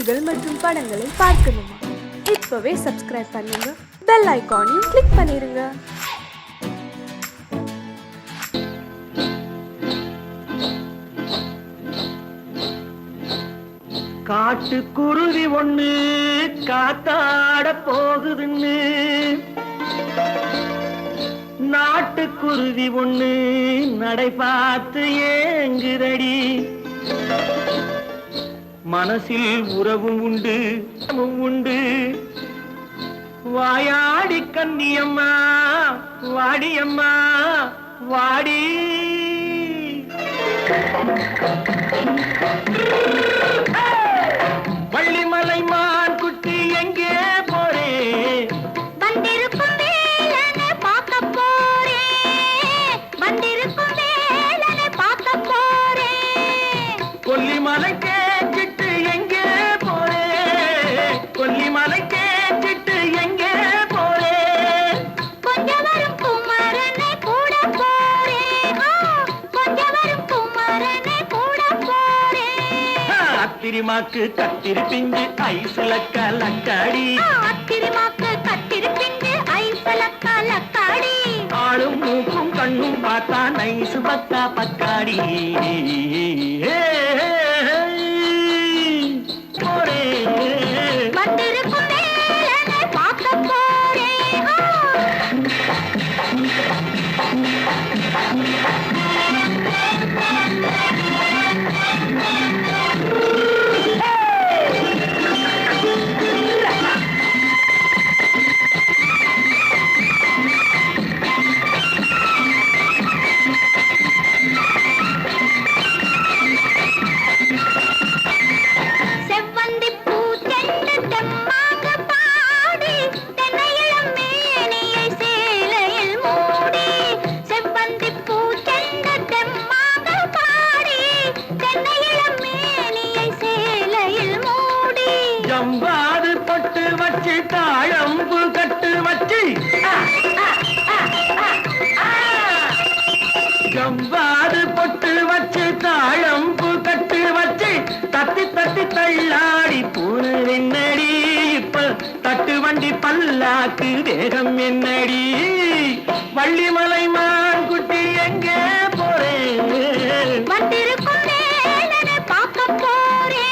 செய்திகள் மற்றும் படங்களை பார்க்கணுமா? இப்பவே சப்ஸ்கிரைப் பண்ணுங்க, பெல் ஐகானையும் கிளிக் பண்ணிருங்க. காட்டுக்குருவி ஒண்ணு காத்தாட போகுதுன்னு, நாட்டுக்குருவி ஒண்ணு நடை பார்த்து ஏங்குதடி. மனசில் உறவும் உண்டு உண்டு, வாயாடி கன்னியம்மா வாடியம்மா வாடி. வள்ளிமலை மான் குட்டி எங்கே போறே? வந்திருக்கும் வேலனை பார்க்க போறேன், வந்திருக்கும் வேலனை பார்க்க போறேன். கொல்லிமலை கேச்சிட்டு எங்கே போறே? கொல்லிமலை கேச்சிட்டு எங்கே போறே? கொஞ்சம் வரும் குமரனை கூட போறேன், கொஞ்சம் வரும் குமரனை கூட போறேன். அத்திரிமாக்கு கத்திரி பிஞ்சு ஐசுல கலக்காடி, அத்திரிமாக்கு கத்திரி பிஞ்சு ஐசுல கலக்காடி. ஆளும் மூக்கும் கண்ணும் பார்த்தா நைசு பக்கா பக்காடி. போரே வந்திருக்கும் வேலனை பார்க்க போறேன். செவ்வந்தி பூ செண்டு தெம்மாக பாடி, தென்னையிளம் மேனியை சேலையில் மூடி. செவ்வந்தி பூ செண்டு தெம்மாக பாடி, தென்னையிளம் மேனியை சேலையில் மூடி. ஜம்பாது பட்டு வச்சு தாழம்பு கட்டு வச்சு, ஜம்பாது பொட்டு வச்சு தாழம்பு கட்டு வச்சு, தத்தி தத்தி தள்ளாடி போனது என்னடி? இப்ப தட்டு வண்டி பல்லாக்கு வேகம் என்னடி? வள்ளிமலை மான் குட்டி எங்கே போறேன்? வந்திருக்கும் வேலனை பார்க்க போறேன்.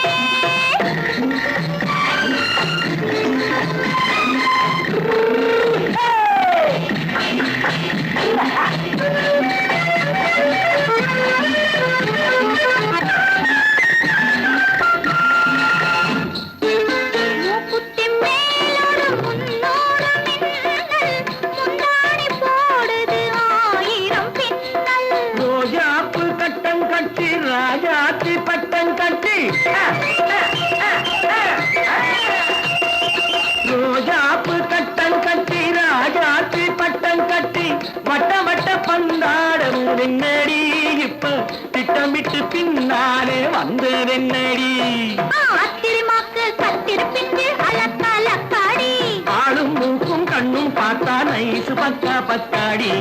மூக்குத்தி மேலோடு முன்னோடு மின்னல், முந்தாணி போடுது ஆயிரம் பின்னல். ரோஜாப்பு கட்டம் கட்டி ராஜாத்தி பட்டம் கட்டி, ரோஜாப்பு கட்டம் கட்டி ராஜாத்தி பட்டம் கட்டி, வட்ட வட்ட பந்தாடம் என்னடி? இப்ப திட்டமிட்டு பின்னாலே வந்து என்னடி? அத்திரிமாக்கு கத்திரி பிஞ்சு அலக்காடி. ஆளும் மூக்கும் கண்ணும் பார்த்தா நைசு பக்கா பக்காடி.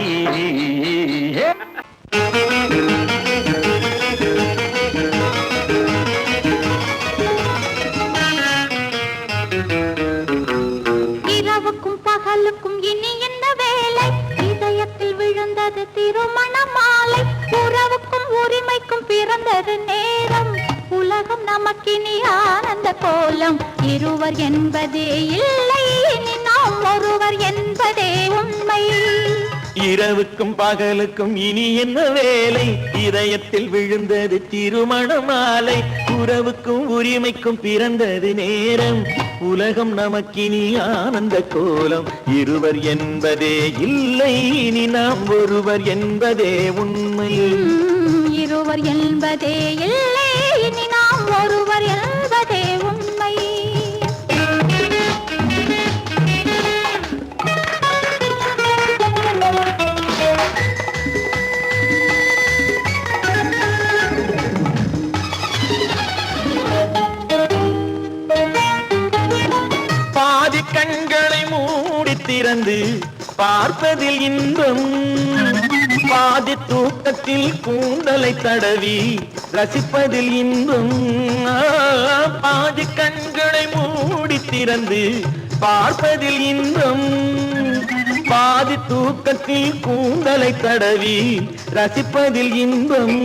இரவுக்கும் பகலுக்கும் இனி என்ன வேலை? இதயத்தில் விழுந்தது திருமண மாலை. உறவுக்கும் உரிமைக்கும் பிறந்தது நேரம். உலகம் நமக்கினி ஆனந்த கோலம். இருவர் என்பதே இல்லை, இனி நாம் ஒருவர் என்பதே உண்மை. இரவுக்கும் பகலுக்கும் இனி என்ன வேலை? இதயத்தில் விழுந்தது திருமண மாலை. உறவுக்கும் உரிமைக்கும் பிறந்தது நேரம். உலகம் நமக்கினி ஆனந்த கோலம். இருவர் என்பதே இல்லை, இனி நாம் ஒருவர் என்பதே உண்மை. இருவர் என்பதே இல்லை, இனி நாம் ஒருவர் என்பதே உண்மை. பாதி கண்களை மூடி திறந்து பார்ப்பதில் இன்பம், பாதி தூக்கத்தில் கூந்தலை தடவி ரசிப்பதில் இன்பம். பாதி கண்கள் திறந்து பார்ப்பதில் இன்பம். பாதி தூக்கத்தில் கூந்தலை தடவி ரசிப்பதில் இன்பம்.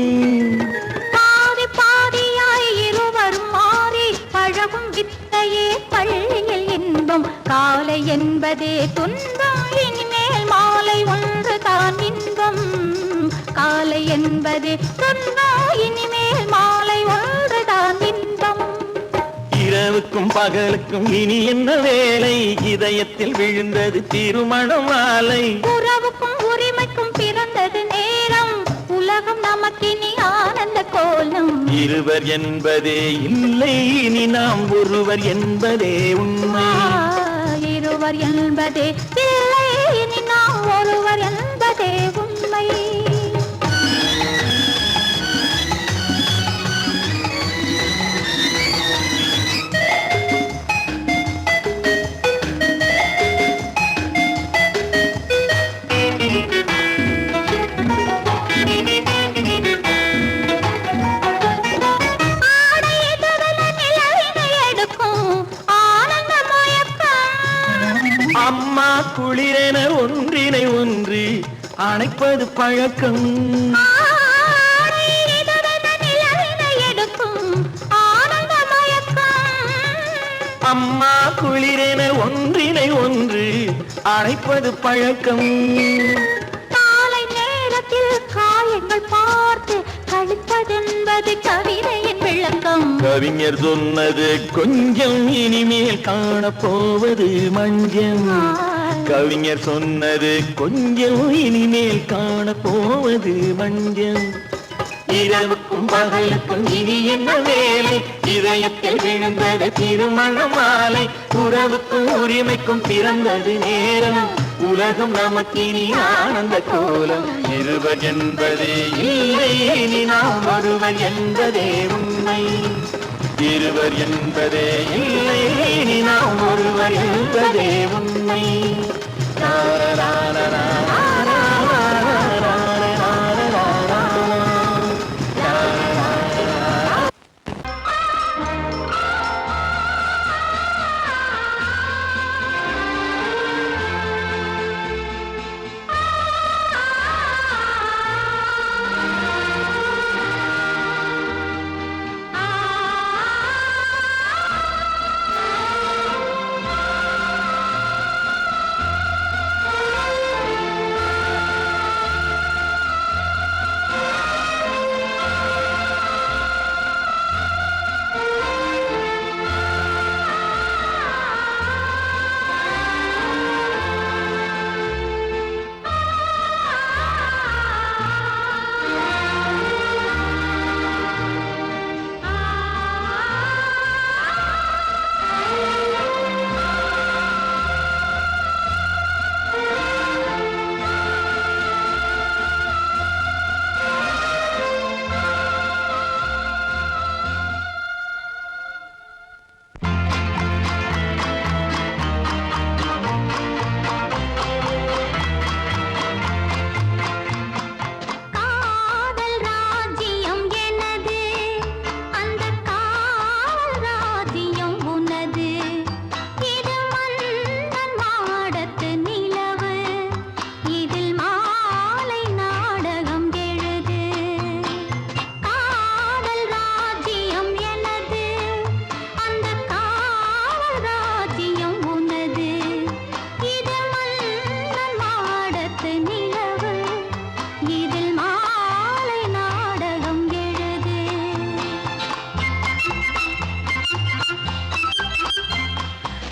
பாதி பாதியாய் இருவரும் மாறி பழகும் வித்தையே பள்ளியில் இன்பம். காலை என்பதே துன்பம், இனிமேல் மாலை ஒன்று தான் இன்பம். காலை என்பதே துன்பம், இனிமேல் மாலை ஒன்று தான் இன்பம். இரவுக்கும் பகலுக்கும் இனி என்ன வேலை? இதயத்தில் விழுந்தது திருமண மாலை. உறவுக்கும் உரிமைக்கும் பிறந்தது நேரம், உலகம் நமக்கினி ஆனந்த கோலம். இருவர் என்பதே இல்லை, இனி நாம் ஒருவர் என்பதே உண்மை. இருவர் என்பதே இல்லை, இனி நாம் ஒருவர் என்பதே உண்மை. அம்மா குளிரென ஒன்றினை ஒன்று அணைப்பது பழக்கம். அம்மா குளிரென ஒன்றினை ஒன்று அணைப்பது பழக்கம். காலை நேரத்தில் காயங்கள் பார்த்து கழிப்பதென்பது கவிதையின் விளக்கம். கவிஞர் சொன்னது கொஞ்சம், இனிமேல் காணப்போவது மஞ்சம். கவிஞர் சொன்னது கொஞ்சம், இனிமேல் காணப்போவது மஞ்சம். இரவுக்கும் பகலுக்கும் இனி என்ன வேலை? இதயத்தில் விழுந்தது திருமண மாலை. உறவுக்கும் உரிமைக்கும் பிறந்தது நேரம், உலகம் நமக்கினி ஆனந்த கோலம். இருவர் என்பதே இல்லை, இனி நாம் ஒருவர் என்பதே உண்மை. இருவர் என்பதே இல்லை, இனி நாம் ஒருவர் என்பதே உண்மை.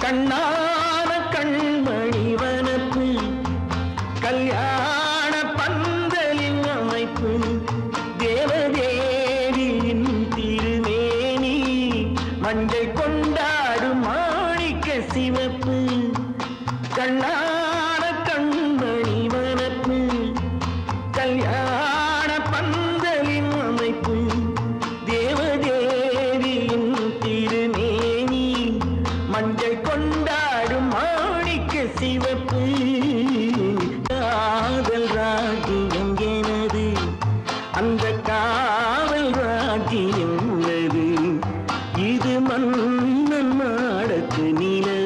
கண்ணான கண்மணி வனப்பு, கல்யாண பந்தலின் அமைப்பு, தேவதேவியின் திருமேனி, மஞ்சள் கொண்டாடும் மாணிக்க சிவப்பு. கண்ணான கண்மணி வனப்பு, கல்யாண பந்தலின் அமைப்பு, தேவதேவியின் திருமேனி, மஞ்சள் கொண்டாடும் மாணிக்க சிவப்பு. காதல் ராஜ்யம் எனது, அந்த காவல் ராஜ்யம் உள்ளது, இது மன்னன் நாடத்து நிலவு.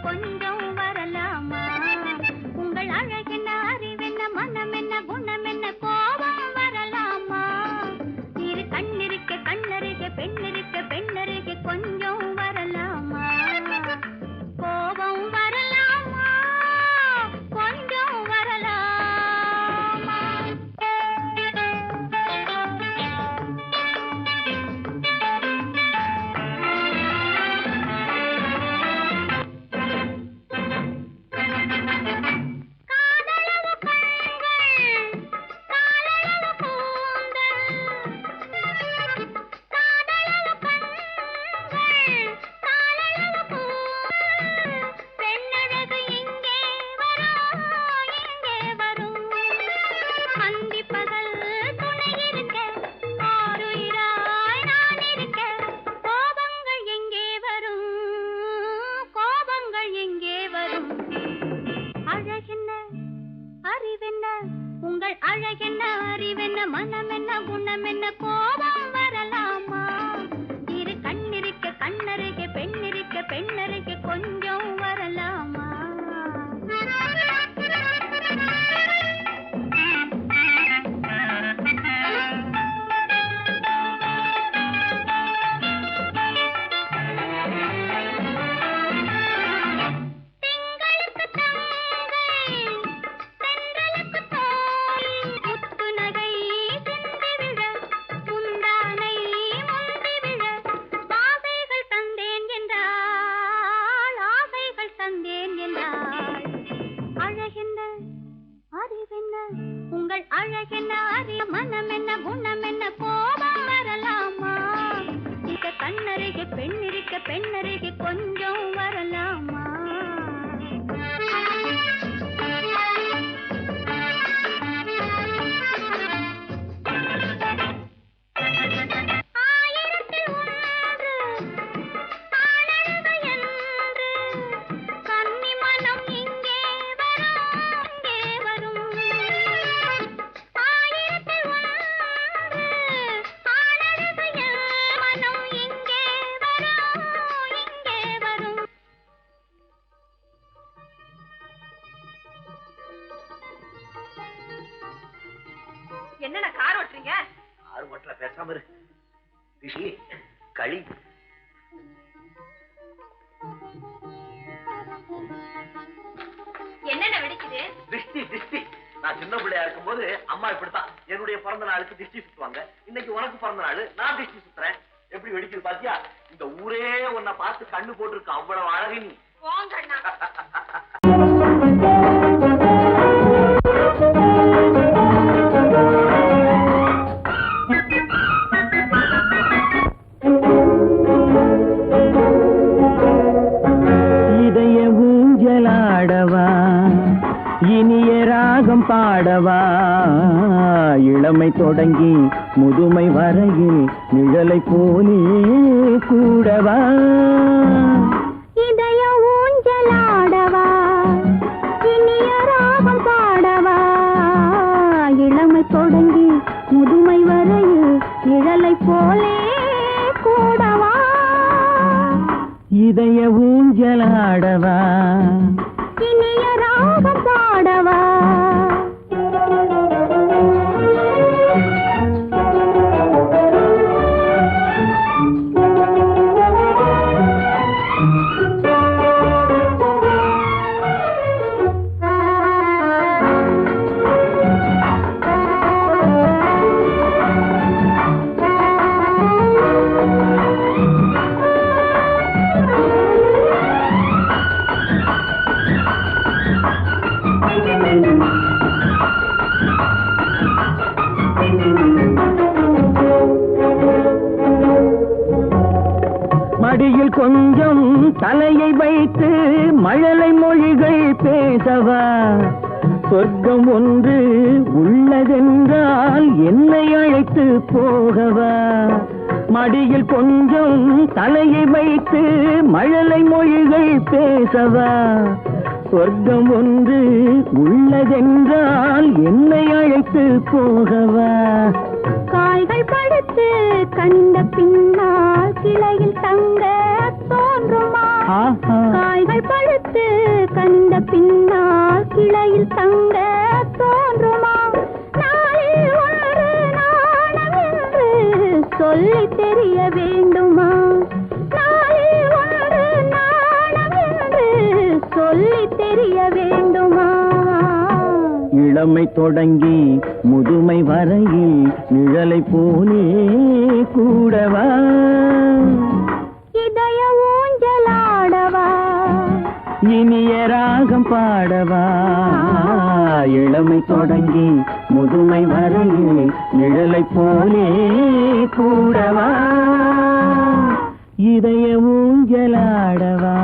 கொஞ்சம் வரலாமா? உங்கள் அழகென்ன, அறிவென்ன, மனம் என்ன, குணம் என்ன, கோபம் வரலாமா? இரு கண்ணிருக்க கண்ணருக, பெண்ணிருக்க பெண்ணருக, கொஞ்சம் வரலாமா? கோபம் வரலாமா? கொஞ்சம் வரலாமா? உங்கள் அழகென்ன, அறிவென்ன, மனம் என்ன, குணம் என்ன, கோபம் வரலாமா? இரு கண்ணிருக்க கண்ணருக, பெண்ணிருக்க பெண்ணருக, கொஞ்சம் வரலாமா? உங்கள் அழகென்ன, அறிய, மனம் என்ன, குணம் என்ன, கோபம் வரலாமா? இந்த கண்ணருக பெண்ணிருக்க பெண்ணருக, கொஞ்சம் வரலாமா? ஆயிரத்தில் ஒன்று ஆனழகு என்று கன்னி மனம் இங்கே வரும், இங்கே வரும். ஆயிரத்தில் ஒன்று ஆனழகு என் மனம் இங்கே வரும், இங்கே வரும். என்னென்ன கார் ஓட்டுறீங்க? ஆறு மட்டல பேசாம இரு. ரிஷி, களி. என்னென்ன வெடிக்குது? திருஷ்டி திருஷ்டி. நான் சின்ன பிள்ளையா இருக்கும்போது அம்மா இப்படித்தான் என்னுடைய பிறந்த நாளுக்கு திருஷ்டி சுத்துவாங்க. இன்னைக்கு உனக்கு பிறந்த நாள், நான் திருஷ்டி சுத்துறேன். எப்படி வெடிக்குது பாத்தியா? இந்த ஊரே உன்னை பார்த்து கண்ணு போட்டிருக்கு, அவ்வளவு அழகு நீ. போங்கண்ணா. இதய ஊஞ்சலாடவா, இனிய ராகம் பாடவா, இளமை தொடங்கி முதுமை வரையில் நிழலை போலே கூடவா. இதய ஊஞ்சலாடவா, இனிய ராகம் பாடவா, இளமை தொடங்கி முதுமை வரையில் நிழலை போலே கூடவா. இதய ஊஞ்சலாடவா, இனிய ராகம் பாடவா. மடியில் கொஞ்சம் தலையை வைத்து மழலை மொழிகள் பேசவா, சொர்க்கம் ஒன்று உள்ளதென்றால் என்னை அழைத்து போகவா. மடியில் கொஞ்சம் தலையை வைத்து மழலை மொழிகள் பேசவா, சொர்க்கம் ஒன்று உள்ளதென்றால் என்னை அழைத்து போகவா. காய்கள் படுத்து கண்ட பின்னால் கிளையில் தங்க தோன்றுமா? காய்கள் படுத்து மாலையில் தங்க தோன்றுமா நாளில் ஒன்று நாணம் என்று சொல்லி தெரிய வேண்டுமா நாளில் ஒன்று நாணம் என்று சொல்லி தெரிய வேண்டுமா இளமை தொடங்கி முதுமை வரையில் நிழலை போலே கூடவா இதய ஊஞ்சலாடவா இனிய ராகம் பாடவா இளமை தொடங்கி முதுமை வரையில் நிழலை போலே கூடவா இதய ஊஞ்சலாடவா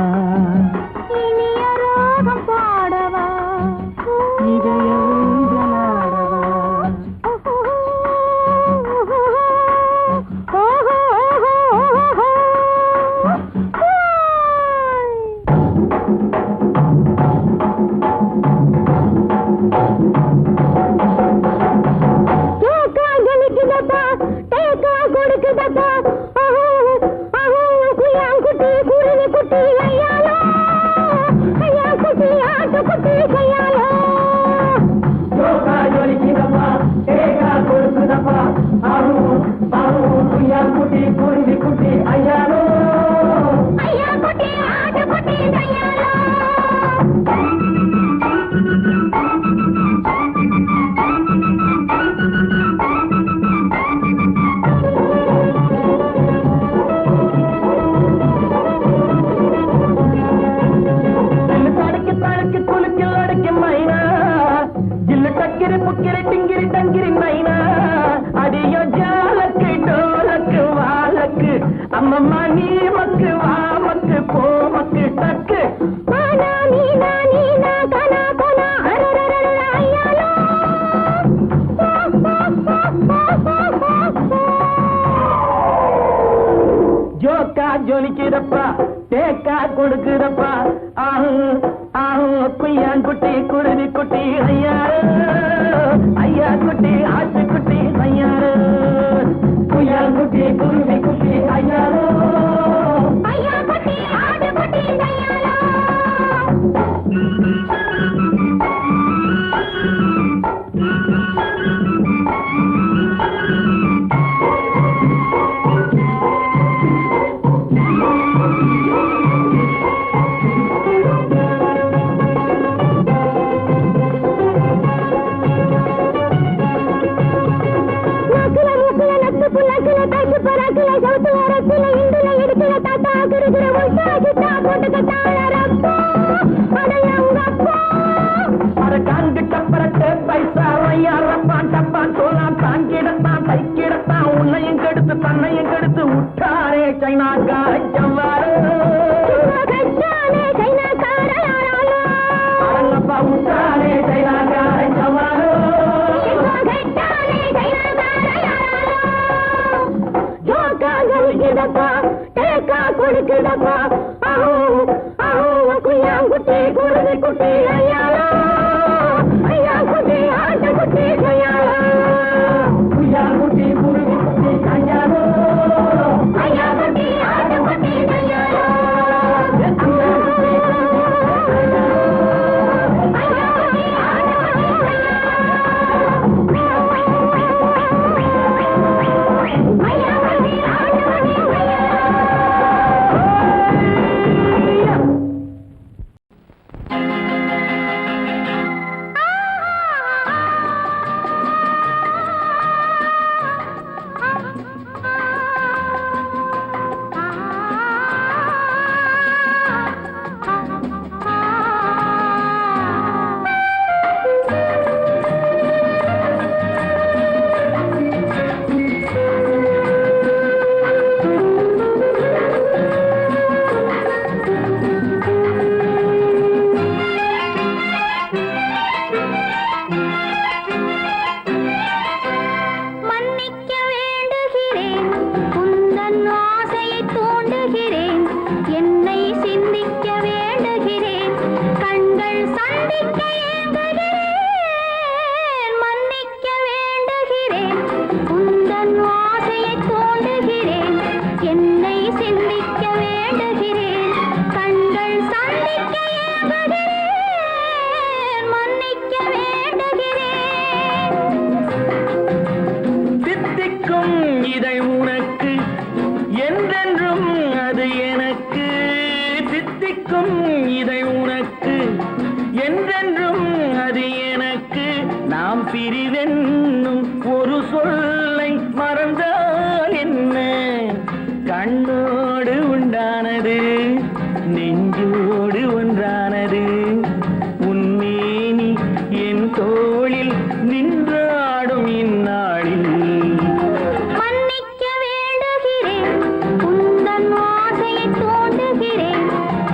இனிய ராகம் பாடவா இதய ஊஞ்சலாடவா ஜொலிக்கிறப்பா தேக்கா கொடுக்கிறப்பா ஆஹு ஆஹு குய்யான் குட்டி குருவி குட்டி ஐயாரு ஐயா குட்டி ஆட்டு குட்டி ஐயாரு குய்யான் குட்டி குருவி குட்டி ஐயாரு ஐயா குட்டி ஆடு குட்டி ஐயாரோ தன்னையும் கெடுத்து உட்டாரே சைனாக்கார ஜவ்வாறு அடங்கப்பா உட்டாரே சைனாக்கார ஜவ்வாறு ஜோக்கா ஜொலிக்குதப்பா தேக்கா கொடுக்குதப்பா ஆஹோ ஆஹோ குய்யாங்குட்டி குருவி குட்டி ஐயாரா ஐயா குட்டி ஆட்டு குட்டி ஐயாரா குய்யாங்குட்டி குருவி குட்டி ஐயாரோ ஐயா குட்டி ஆட்டு குட்டி ஐயாரோ மன்னிக்க இதை உனக்கு என்றென்றும் அது எனக்கு நாம் பிரிவென்னும் ஒரு சொல்லை மறந்தால் என்ன கண்ணோடு உண்டானது நெஞ்சோடு ஒன்றானது உன்மேனி என் தோளில் நின்றாடும் இந்நாளில் மன்னிக்க வேண்டுகிறேன் உந்தன் ஆசையை தோண்டுகிறேன்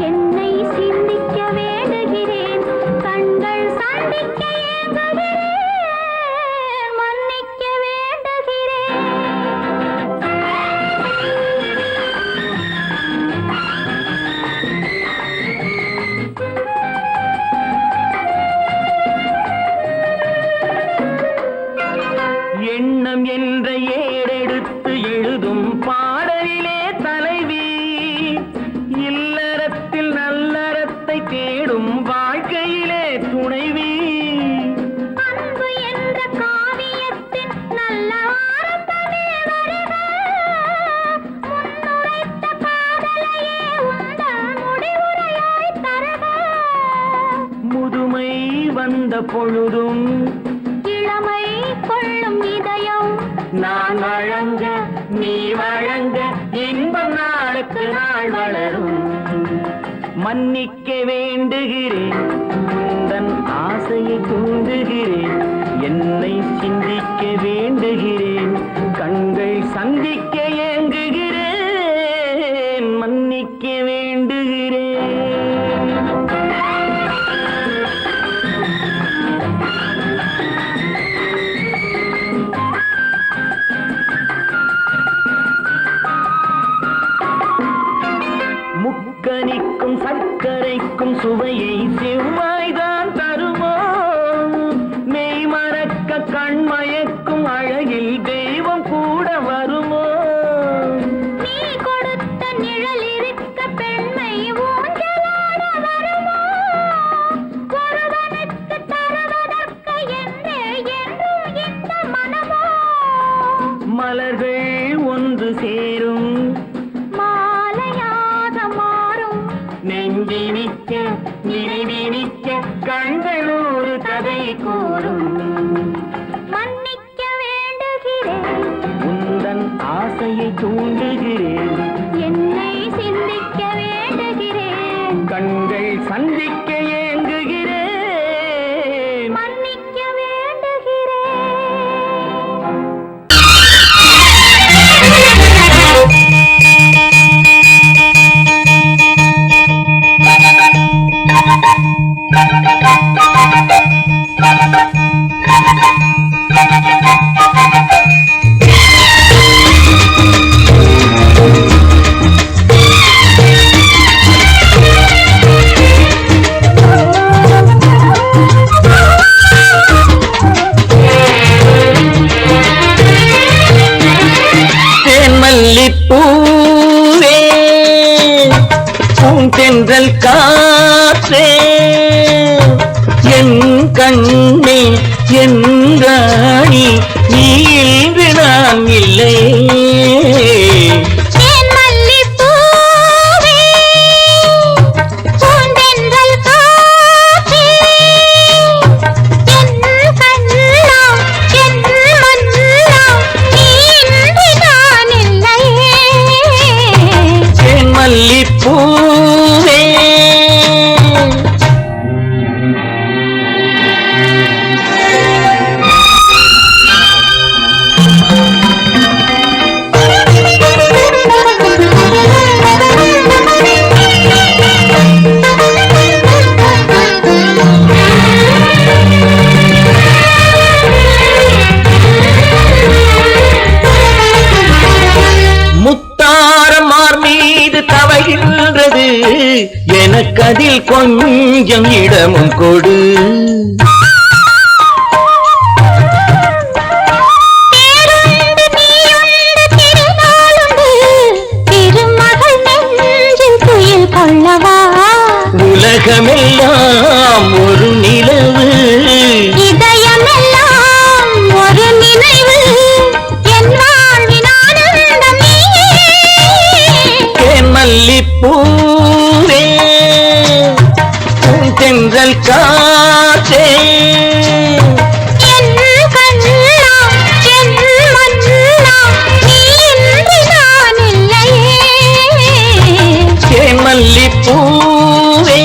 என்னை சிந்திக்க வேண்டுகிறேன் கண்கள் சந்திக்க ஏங்குகிறேன் மன்னிக்க வேண்டுகிறேன் எண்ணம் என்ற ஏடெடுத்து எழுதும் பாடலிலே தலைவி இல்லறத்தில் நல்லறத்தை தேடும் வாழ்க்கையிலே துணைவி அன்பு என்ற காவியத்தின் நல்ல ஆரம்பமே வருக முன்னுரைத்த காதலையே உந்தன் முடிவுரையாய் தருக முதுமை வந்த பொழுதும் இளமை கொள்ளும் இதயம் நான் வழங்க நீ வழங்க இன்பம் நாளுக்கு நாள் வளரும் மன்னிக்க வேண்டுகிறேன் உந்தன் ஆசையை தூண்டுகிறேன் என்னை சிந்திக்க வேண்டுகிறேன் கண்கள் சந்திக்க ஏங்குகிறேன் மன்னிக்க வேண்டுகிறேன் முக்கனிக்கும் சர்க்கரைக்கும் சுவையை செவ்வாய்தான் தருமோ மெய் மறக்க கண்மயக்கும் அழகில் தெய்வம் கூட வருமோ நீ கொடுத்த நிழல் இருக்க பெண்மை ஊஞ்சலாட வருமோ ஒருவனுக்கு தருவதற்கு என்றே என்றும் இந்த மனமோ மலர்கள் ஒன்று சேரும் மாலையாக மாறும் நெஞ்சினிக்க நினைவினிக்க கண்கள் ஒரு கதை கூறும் மன்னிக்க வேண்டுகிறேன் உந்தன் ஆசையை தூண்டுகிறேன் என்னை சிந்திக்க வேண்டுகிறேன் கண்கள் சந்திக்க ஏங்குகிறேன் மன்னிக்க வேண்டுகிறேன் மல்லிப்பூவே பூந்தென்றல் காற்றே என் கண்ணே என் ராணி நீ இன்று நான் இல்லை ஏன் மல்லிப்பூவே பூந்தென்றல் காற்றே என் கண்ணா என் மன்னா நீ இன்றி நான் இல்லையே என் மல்லிப்பூவே முத்தாரமார் மீது தவழ்கின்றது எனக்கதில் கொஞ்சம் இடமும் கொடு பேருண்டு நீயுண்டு திருநாளுண்டு திருமகள் நெஞ்சில் துயில் கொள்ளவா உலகமெல்லாம் ஒரு நிலவு இதயமெல்லாம் ஒரு நினைவு என் வாழ்வின் ஆனந்தம் நீயே மல்லிப்பூவே பூந்தென்றல் காற்றே மல்லிப்பூவே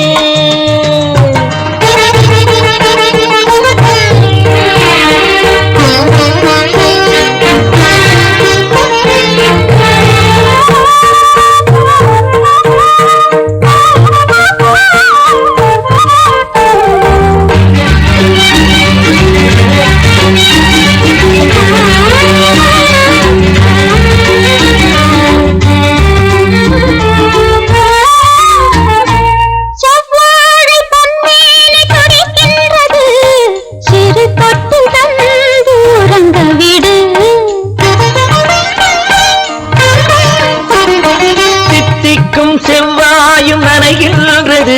செவ்வாயும் நனைகின்றது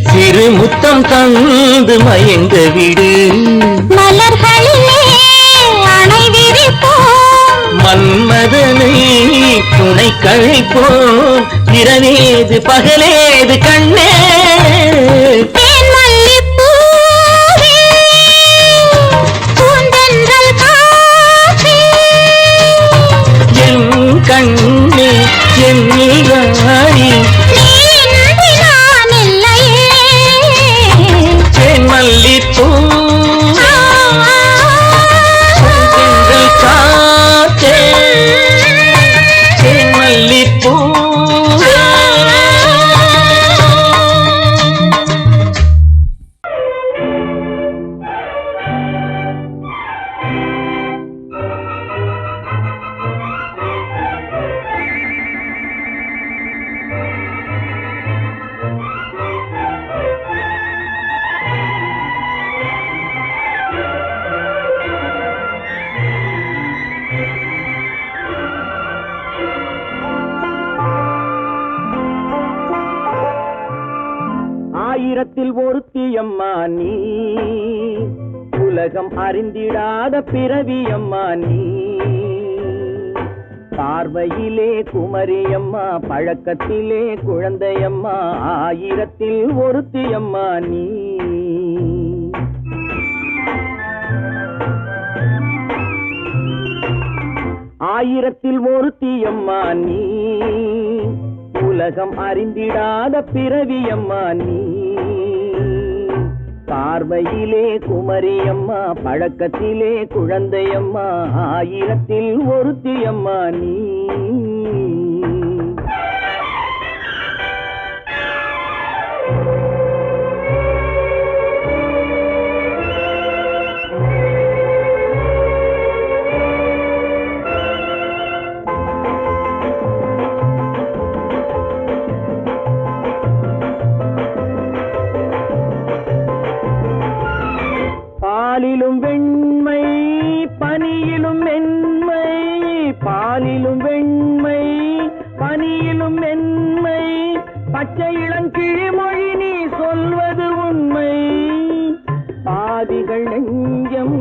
சிறு முத்தம் தந்து மயங்க விடு மலர்களிலே அணை விரிப்போம் மன்மதனை துணை கழிப்போம் இரவேது பகலேது கண்ணே என் கண்ணே என் நீராடி மல்லிப்பூ காற்றே மல்லிப்பூ ஆயிரத்தில் ஒருத்தியம்மா நீ உலகம் அறிந்திடாத பிறவியம்மா நீ பார்வையிலே குமரியம்மா பழக்கத்திலே குழந்தையம்மா ஆயிரத்தில் ஒருத்தியம்மா நீ ஆயிரத்தில் ஒருத்தியம்மா நீ உலகம் அறிந்திடாத பிறவியம்மா நீ பார்வையிலே குமரியம்மா பழக்கத்திலே குழந்தையம்மா ஆயிரத்தில் ஒருத்தியம்மா நீ பாலிலும் வெண்மை பனியிலும் மென்மை பாலிலும் வெண்மை பனியிலும் மென்மை பச்சை இளங்கிழிமொழி நீ சொல்வது உண்மை பாதிகள் நெஞ்சம்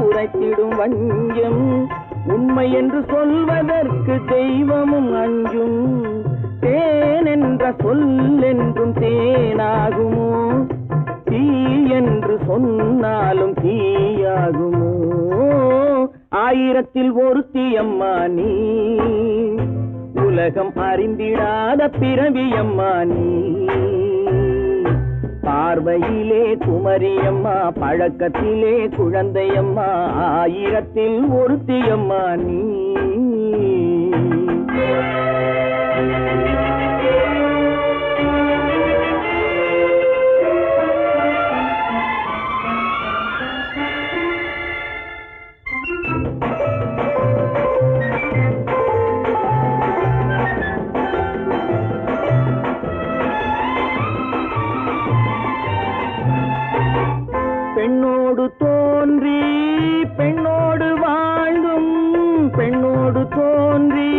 உரைத்திடும் வஞ்சம் உண்மை என்று சொல்வதற்கு தெய்வமும் அஞ்சும் தேன் என்ற சொல் என்றும் தேனாகுமோ தீ என்று சொன்னாலும் தீயாகுமோ ஆயிரத்தில் ஒருத்தியம்மா நீ உலகம் அறிந்திடாத பிறவியம்மா நீ பார்வையிலே குமரியம்மா பழக்கத்திலே குழந்தையம்மா ஆயிரத்தில் ஒருத்தியம்மா நீ பெண்ணோடு தோன்றி பெண்ணோடு வாழ்ந்தும் பெண்ணோடு தோன்றி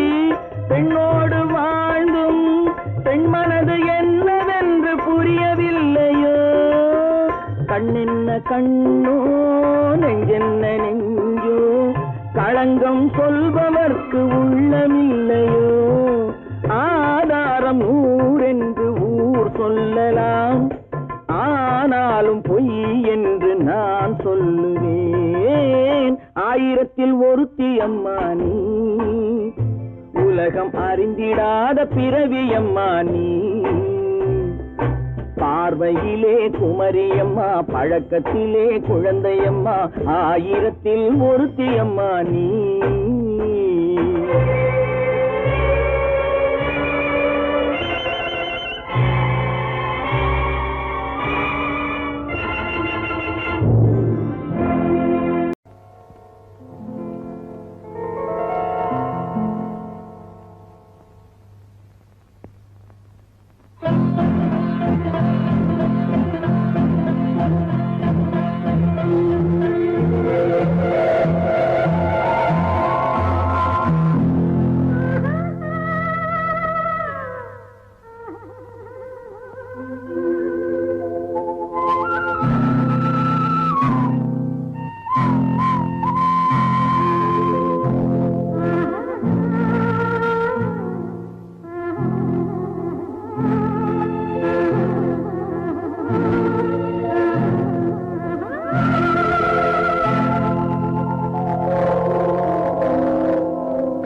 பெண்ணோடு வாழ்ந்தும் பெண் மனது என்னவென்று புரியவில்லையோ கண்ணென்ன கண்ணோ நெஞ்சென்ன நெஞ்சோ களங்கம் சொல்பவர்க்கு உள்ளமில்லையோ ஆதாரம் ஊரென்று ஊர் சொல்லலாம் ஆனாலும் பொய் என்று நான் சொல்லுவேன். 1000ல் ஒருத்தி அம்மா நீ, உலகம் அறிந்திடாத பிறவி அம்மா நீ. பார்வையிலே குமரியம்மா, பழக்கத்திலே குழந்தையம்மா, 1000ல் ஒருத்தி அம்மா நீ.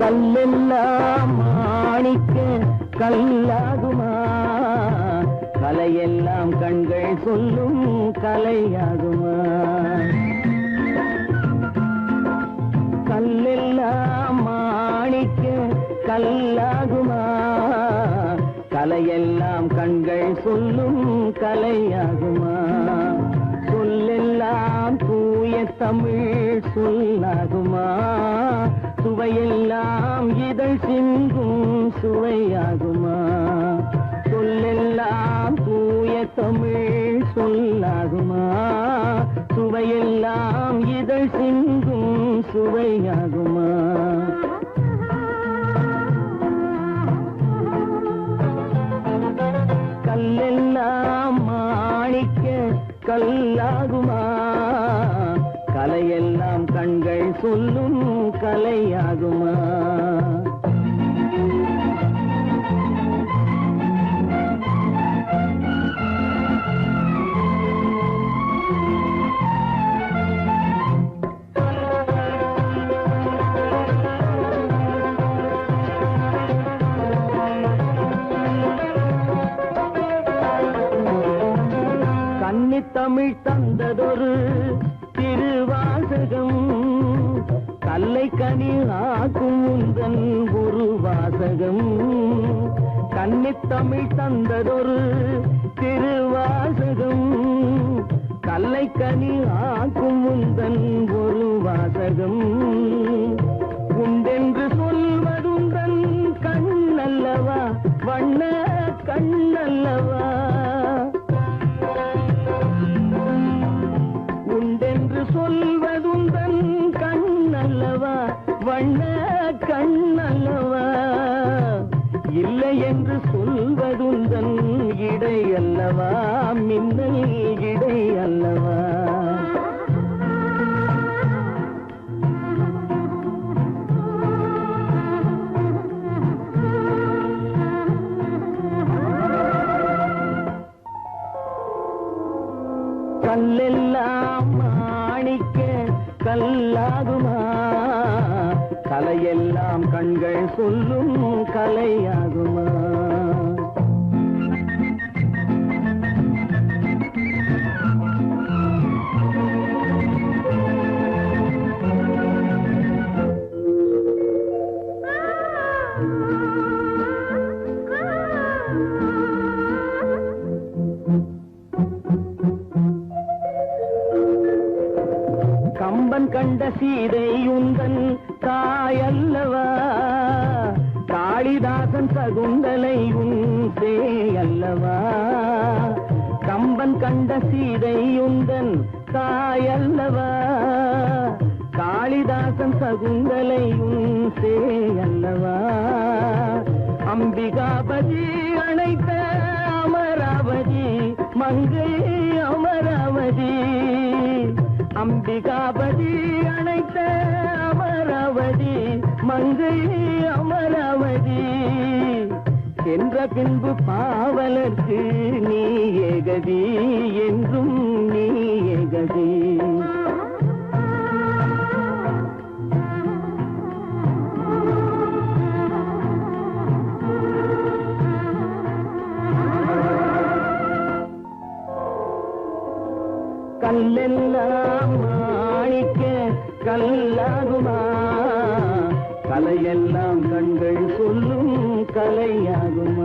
கல்லெல்லாம் மாணிக்க கல்லாகுமா, கலையெல்லாம் கண்கள் சொல்லும் கலையாகுமா. கல்லெல்லாம் மாணிக்க கல்லாகுமா, கலையெல்லாம் கண்கள் சொல்லும் கலையாகுமா. சொல்லெல்லாம் தூய தமிழ் சொல்லாகுமா, சுவையெல்லாம் இதழ் சிந்தும் சுவையாகுமா. சொல்லெல்லாம் தூய தமிழ் சொல்லாகுமா, சுவையெல்லாம் இதழ் சிந்தும் சுவையாகுமா. கல்லெல்லாம் மாணிக்க கல்லாகுமா, கலையெல்லாம் கண்கள் சொல்லும் கலையாகுமா. கன்னித்தமிழ் தந்ததொரு திருவாசகம், கல்லை கனி ஆக்கும் உந்தன் ஒரு வாசகம். கன்னித்தமிழ் தந்ததொரு திருவாசகம், கல்லை கனி ஆக்கும் உந்தன் ஒரு வாசகம். உண்டென்று சொல்வதுந்தன் கண்ணல்லவா, வண்ண கண்ணல்லவா. உண்டென்று சொல்வதுந்தன் கண்ணல்லவா, வண்ண கண்ணல்லவா. இல்லை என்று சொல்வதுந்தன் இடை அல்லவா, மின்னல் இடை அல்லவா. கல்லெல்லாம் மாணிக்க கல்லாகுமா, கலையெல்லாம் கண்கள் சொல்லும் கலையாகுமா. கம்பன் கண்ட சீதை உந்தன் தாயல்லவா, காளிதாசன் சகுந்தலை உன் சேயல்லவா. கம்பன் கண்ட சீதை உந்தன் தாயல்லவா, காளிதாசன் சகுந்தலை உன் சேயல்லவா. அம்பிகாபதி அணைத்த அமராவதி மங்கை அமராவதி. அம்பிகாபதி அணைத்த அமராவதி மங்கை அமராவதி. சென்ற பின்பு பாவலர்க்கு நீ ஏகதி என்றும் அழகே. கல்லெல்லாம் மாணிக்க கல்லாகுமா, கலையெல்லாம் கண்கள் சொல்லும் கலையாகுமா.